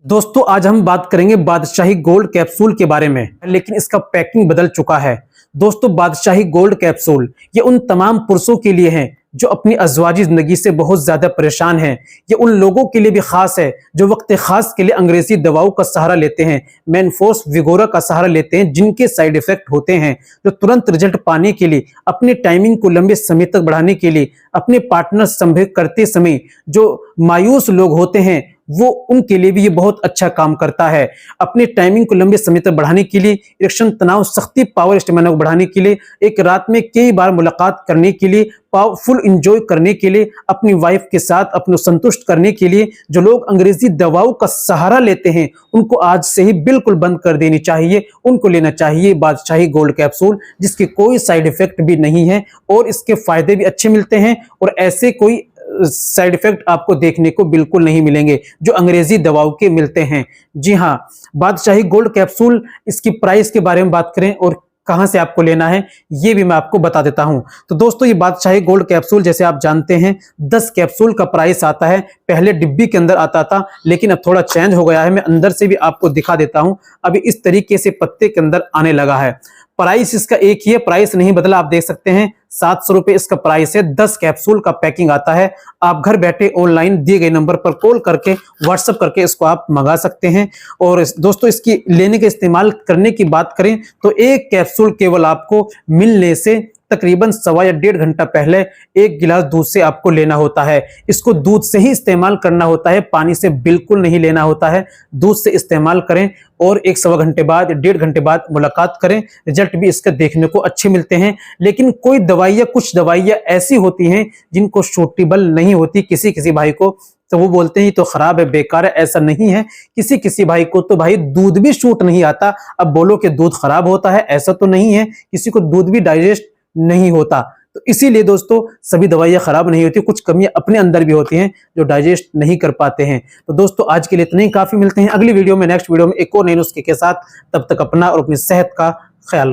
दोस्तों आज हम बात करेंगे बादशाही गोल्ड कैप्सूल के बारे में, लेकिन इसका पैकिंग बदल चुका है। दोस्तों बादशाही गोल्ड कैप्सूल ये उन तमाम पुरुषों के लिए हैं जो अपनी अज़वाजी जिंदगी से बहुत ज्यादा परेशान हैं। ये उन लोगों के लिए भी खास है जो वक्त खास के लिए अंग्रेजी दवाओं का सहारा लेते हैं, मेनफोर्स विगोरा का सहारा लेते हैं, जिनके साइड इफेक्ट होते हैं। जो तुरंत रिजल्ट पाने के लिए, अपने टाइमिंग को लंबे समय तक बढ़ाने के लिए, अपने पार्टनर संभोग करते समय जो मायूस लोग होते हैं वो उनके लिए भी ये बहुत अच्छा काम करता है। अपने टाइमिंग को लंबे समय तक बढ़ाने के लिए, इरेक्शन तनाव, सख्ती, पावर स्टेमिना को बढ़ाने के लिए, एक रात में कई बार मुलाकात करने के लिए, फुल एंजॉय करने के लिए, अपनी वाइफ के साथ अपने संतुष्ट करने के लिए, जो लोग अंग्रेजी दवाओं का सहारा लेते हैं उनको आज से ही बिल्कुल बंद कर देनी चाहिए। उनको लेना चाहिए बादशाही गोल्ड कैप्सूल, जिसके कोई साइड इफेक्ट भी नहीं है और इसके फायदे भी अच्छे मिलते हैं और ऐसे कोई साइड इफेक्ट आपको देखने को बिल्कुल नहीं मिलेंगे जो अंग्रेजी दवाओं के मिलते हैं। जी हाँ, बादशाही गोल्ड कैप्सूल, इसकी प्राइस के बारे में बात करें और कहां से आपको लेना है ये भी मैं आपको बता देता हूं। तो दोस्तों ये बादशाही गोल्ड कैप्सूल जैसे आप जानते हैं 10 कैप्सूल का प्राइस आता है। पहले डिब्बी के अंदर आता था लेकिन अब थोड़ा चेंज हो गया है। मैं अंदर से भी आपको दिखा देता हूं। अभी इस तरीके से पत्ते के अंदर आने लगा है। प्राइस इसका एक ही है, प्राइस नहीं बदला। आप देख सकते हैं 700 रुपए इसका प्राइस है। 10 कैप्सूल का पैकिंग आता है। आप घर बैठे ऑनलाइन दिए गए नंबर पर कॉल करके, व्हाट्सएप करके इसको आप मंगा सकते हैं। और दोस्तों इसकी लेने के, इस्तेमाल करने की बात करें तो एक कैप्सूल केवल आपको मिलने से तकरीबन 1.25 या 1.5 घंटा पहले 1 गिलास दूध से आपको लेना होता है। इसको दूध से ही इस्तेमाल करना होता है, पानी से बिल्कुल नहीं लेना होता है। दूध से इस्तेमाल करें और 1.25 घंटे बाद, 1.5 घंटे बाद मुलाकात करें। रिजल्ट भी इसके देखने को अच्छे मिलते हैं। लेकिन कोई दवाइयाँ, कुछ दवाइयाँ ऐसी होती हैं जिनको सूटेबल नहीं होती किसी किसी भाई को, तो वो बोलते हैं तो खराब है, बेकार है। ऐसा नहीं है। किसी किसी भाई को तो भाई दूध भी शूट नहीं आता। अब बोलो कि दूध खराब होता है, ऐसा तो नहीं है। किसी को दूध भी डाइजेस्ट नहीं होता। तो इसीलिए दोस्तों सभी दवाइयां खराब नहीं होती, कुछ कमियां अपने अंदर भी होती हैं जो डाइजेस्ट नहीं कर पाते हैं। तो दोस्तों आज के लिए इतना ही काफी। मिलते हैं अगली वीडियो में, नेक्स्ट वीडियो में एक और नए नुस्खे के साथ। तब तक अपना और अपनी सेहत का ख्याल रखें।